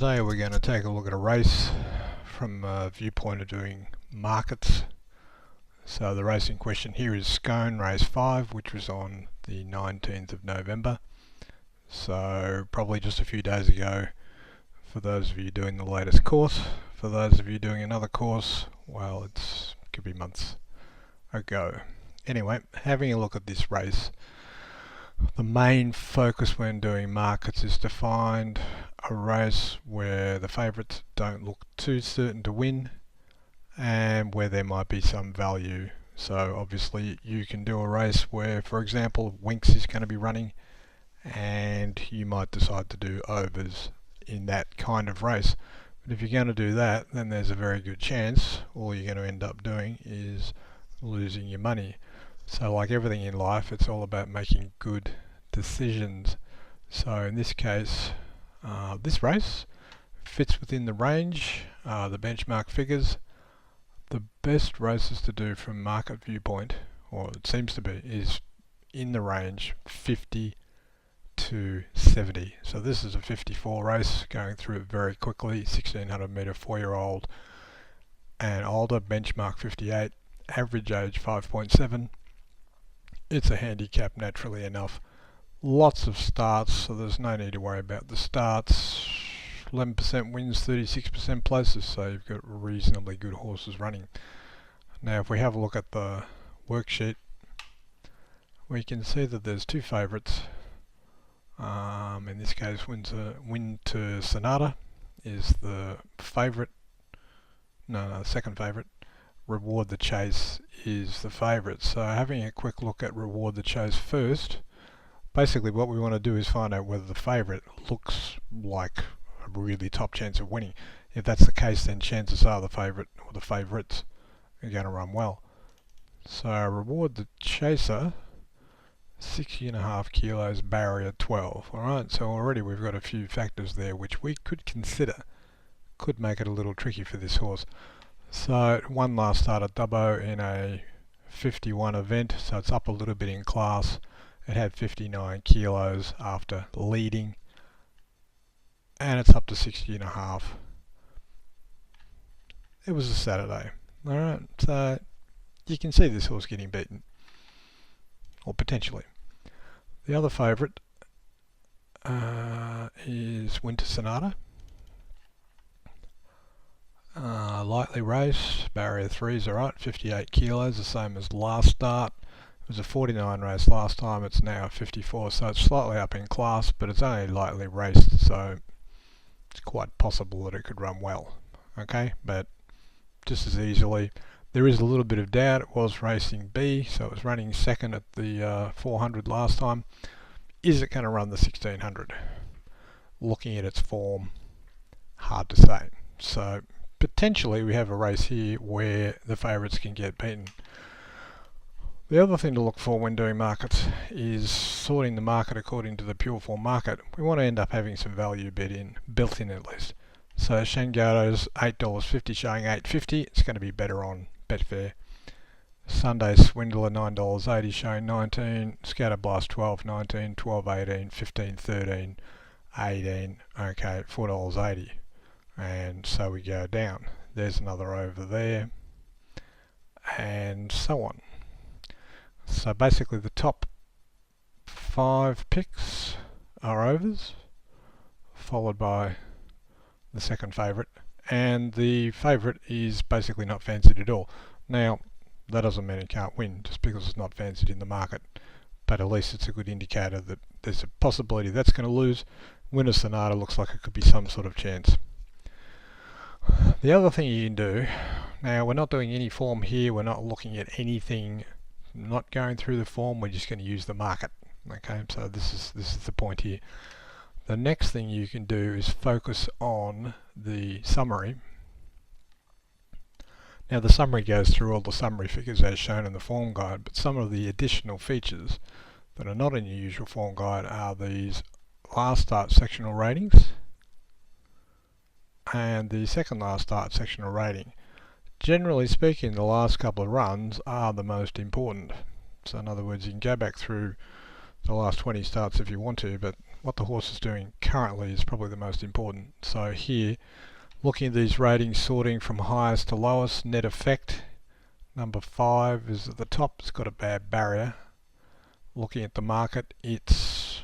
Today we're going to take a look at a race from a viewpoint of doing markets. So the race in question here is Scone Race 5, which was on the 19th of November. So probably just a few days ago for those of you doing the latest course. For those of you doing another course, well, it could be months ago. Anyway, having a look at this race, the main focus when doing markets is to find a race where the favourites don't look too certain to win and where there might be some value. So obviously you can do a race where, for example, Winks is going to be running and you might decide to do overs in that kind of race. But if you're going to do that, then there's a very good chance all you're going to end up doing is losing your money. So like everything in life, it's all about making good decisions. So in this case, this race fits within the range, the benchmark figures. The best races to do from market viewpoint, or it seems to be, is in the range 50 to 70. So this is a 54 race, going through it very quickly, 1600 metre 4-year-old and older, benchmark 58, average age 5.7. It's a handicap naturally enough. Lots of starts, so there's no need to worry about the starts. 11% wins, 36% places, so you've got reasonably good horses running. Now if we have a look at the worksheet, we can see that there's two favourites. In this case, Winter Sonata is the favourite. No, the second favourite. Reward the Chase is the favourite. So having a quick look at Reward the Chase first, basically what we want to do is find out whether the favourite looks like a really top chance of winning. If that's the case, then chances are the favourite or the favourites are going to run well. So Reward the Chaser, 60.5 kilos, barrier 12. Alright, so already we've got a few factors there which we could consider. Could make it a little tricky for this horse. So one last start at Dubbo in a 51 event, so it's up a little bit in class. It had 59 kilos after leading, and it's up to 60.5. It was a Saturday. Alright, so you can see this horse getting beaten, or potentially. The other favourite is Winter Sonata. Lightly raced, barrier 3's alright, 58 kilos, the same as last start. It was a 49 race last time, it's now a 54, so it's slightly up in class, but it's only lightly raced, so it's quite possible that it could run well. Okay, but just as easily. There is a little bit of doubt. It was racing B, so it was running second at the 400 last time. Is it going to run the 1600? Looking at its form, hard to say. So potentially we have a race here where the favourites can get beaten. The other thing to look for when doing markets is sorting the market according to the Pureform market. We want to end up having some value built in at least. So Shangaro's $8.50 showing $8.50. It's going to be better on Betfair. Sunday Swindler $9.80 showing 19. Scatterblast 12.19, 12.18, 15.13, 18. Okay, $4.80. And so we go down. There's another over there, and so on. So basically the top 5 picks are overs, followed by the second favourite, and the favourite is basically not fancied at all. Now that doesn't mean it can't win just because it's not fancied in the market, but at least it's a good indicator that there's a possibility that's going to lose. Winter Sonata looks like it could be some sort of chance. The other thing you can do, now we're not doing any form here, we're not looking at anything, not going through the form, we're just going to use the market. Okay, so this is the point here. The next thing you can do is focus on the summary. Now the summary goes through all the summary figures as shown in the form guide, but some of the additional features that are not in your usual form guide are these last start sectional ratings and the second last start sectional rating. Generally speaking, the last couple of runs are the most important. So in other words, you can go back through the last 20 starts if you want to, but what the horse is doing currently is probably the most important. So here, looking at these ratings, sorting from highest to lowest, net effect, number 5 is at the top. It's got a bad barrier. Looking at the market, it's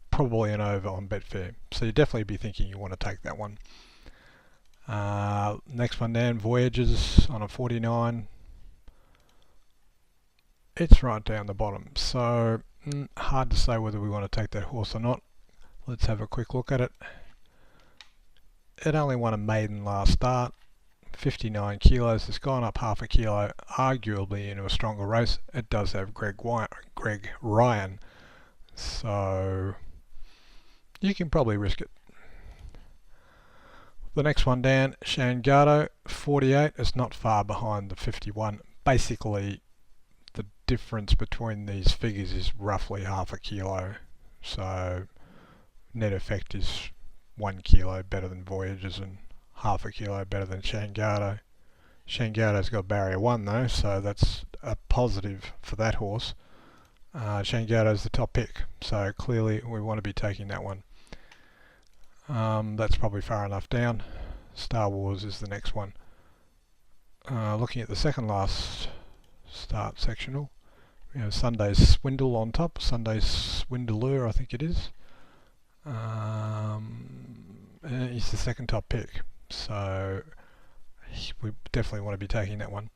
probably an over on Betfair. So you definitely be thinking you want to take that one. Next one down, Voyages on a 49. It's right down the bottom. So hard to say whether we want to take that horse or not. Let's have a quick look at it. It only won a maiden last start, 59 kilos. It's gone up half a kilo, arguably into a stronger race. It does have Greg Ryan, so you can probably risk it. The next one down, Shangato, 48. It's not far behind the 51. Basically, the difference between these figures is roughly half a kilo. So net effect is 1 kilo better than Voyages and half a kilo better than Shangato. Shangato's got barrier 1 though, so that's a positive for that horse. Shangato's the top pick, so clearly we want to be taking that one. That's probably far enough down. Star Wars is the next one. Looking at the second last start sectional, we have Sunday's Swindle on top. Sunday's Swindler, I think it is. He's the second top pick, so we definitely want to be taking that one.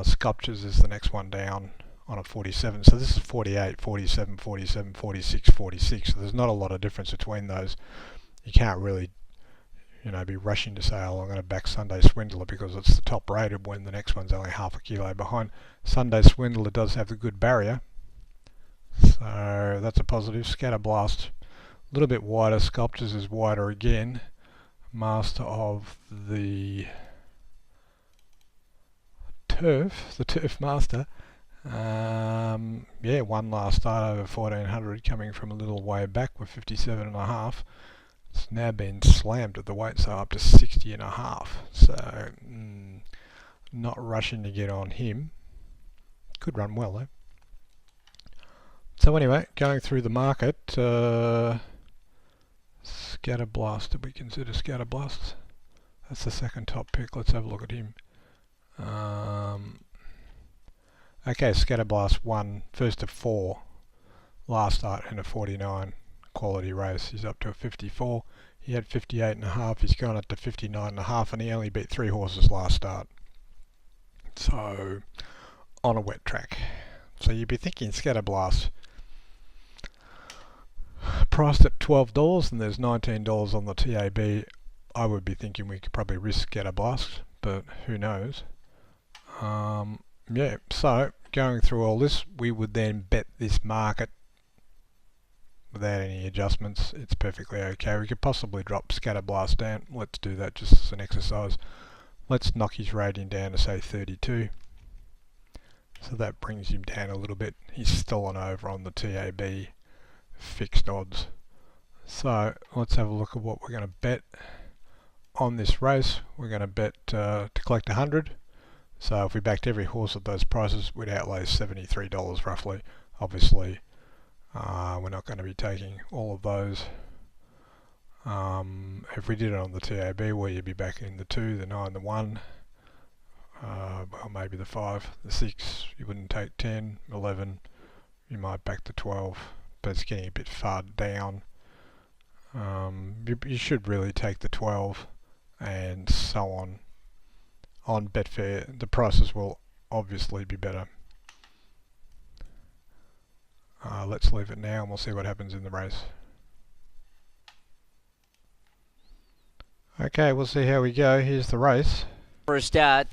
Sculptures is the next one down on a 47. So this is 48, 47, 47, 46, 46. So there's not a lot of difference between those. You can't really, be rushing to say, oh, I'm going to back Sunday Swindler because it's the top rated when the next one's only half a kilo behind. Sunday Swindler does have the good barrier, so that's a positive. Scatterblast, a little bit wider. Sculptures is wider again. Master of the Turf, the Turf Master. Yeah, one last start over 1400, coming from a little way back with 57.5. It's now been slammed at the weight, so up to 60.5. So not rushing to get on him. Could run well though. So anyway, going through the market, Scatterblast, did we consider Scatterblast? That's the second top pick. Let's have a look at him. Okay, Scatterblast won first of 4 last start in a 49 quality race. He's up to a 54. He had 58.5. He's gone up to 59.5, and he only beat 3 horses last start. So on a wet track. So you'd be thinking Scatterblast priced at $12 and there's $19 on the TAB. I would be thinking we could probably risk Scatterblast, but who knows. Yeah, so going through all this, we would then bet this market without any adjustments. It's perfectly okay. We could possibly drop Scatterblast down. Let's do that just as an exercise. Let's knock his rating down to say 32. So that brings him down a little bit. He's still on over on the TAB fixed odds. So let's have a look at what we're going to bet on this race. We're going to bet to collect 100. So if we backed every horse at those prices, we'd outlay $73 roughly. Obviously, we're not going to be taking all of those. If we did it on the TAB, where you'd be backing the 2, the 9, the 1, well, maybe the 5, the 6, you wouldn't take 10, 11, you might back the 12, but it's getting a bit far down. You should really take the 12 and so on. On Betfair, the prices will obviously be better. Let's leave it now and we'll see what happens in the race. Okay, we'll see how we go. Here's the race. For a start.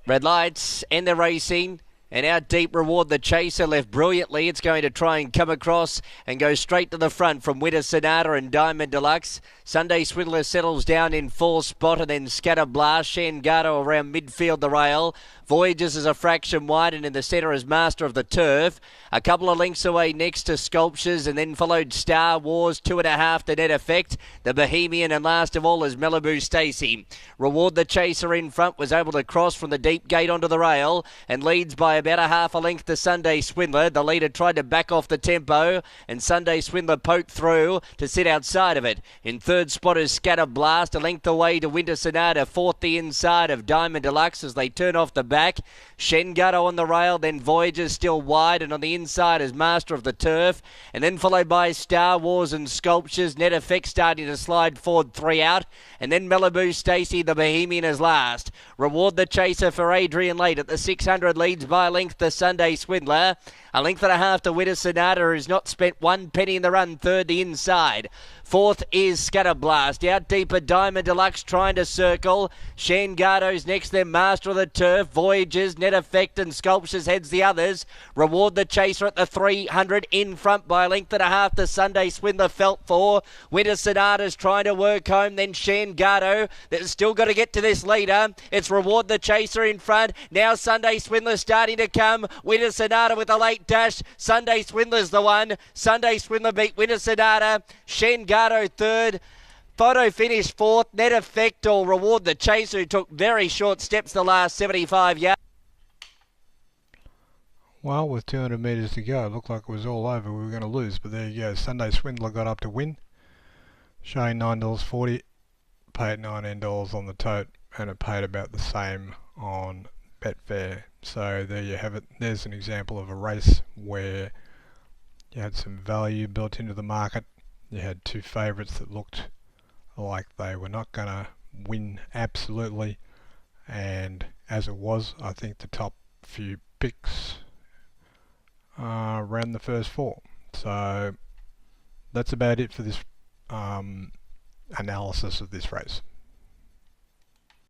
Red lights and they're racing. And out deep Reward the Chaser left brilliantly. It's going to try and come across and go straight to the front from Winter Sonata and Diamond Deluxe. Sunday Swindler settles down in 4th spot, and then Scatterblast, Shangato around midfield the rail. Voyages is a fraction wide, and in the centre is Master of the Turf. A couple of lengths away next to Sculptures, and then followed Star Wars, 2.5 to Net Effect, the Bohemian, and last of all is Malibu Stacy. Reward the Chaser in front was able to cross from the deep gate onto the rail and leads by about a half a length to Sunday Swindler. The leader tried to back off the tempo, and Sunday Swindler poked through to sit outside of it. In third spot is Scatter Blast, a length away to Winter Sonata, fourth the inside of Diamond Deluxe as they turn off the back. Shengato on the rail, then Voyager still wide, and on the inside is Master of the Turf, and then followed by Star Wars and Sculptures. Net Effect starting to slide forward, 3 out, and then Malibu Stacy, the Bohemian, is last. Reward the Chaser for Adrian Late at the 600, leads by a length to Sunday Swindler. A length and a half to Winter Sonata, who's not spent 1 penny in the run, third the inside. Fourth is Scatterblast. Out deeper, Diamond Deluxe trying to circle. Shangato's next, then Master of the Turf. Voyages, Net Effect and Sculptures heads the others. Reward the Chaser at the 300, in front by a length and a half to Sunday Swindler, felt for. Winter Sonata's trying to work home, then Shangato. That's still got to get to this leader. It's Reward the Chaser in front. Now Sunday Swindler starting to come. Winter Sonata with a late dash. Sunday Swindler's the one. Sunday Swindler beat Winter Sonata. Shangato third. Photo finish fourth. Net Effect or Reward the Chaser, who took very short steps the last 75 yards. Well, with 200 metres to go, it looked like it was all over. We were going to lose, but there you go. Sunday Swindler got up to win, showing $9.40, paid $19 on the tote, and it paid about the same on Betfair. So there you have it. There's an example of a race where you had some value built into the market. You had two favourites that looked like they were not going to win absolutely, and as it was, I think the top few picks ran the first four. So that's about it for this analysis of this race.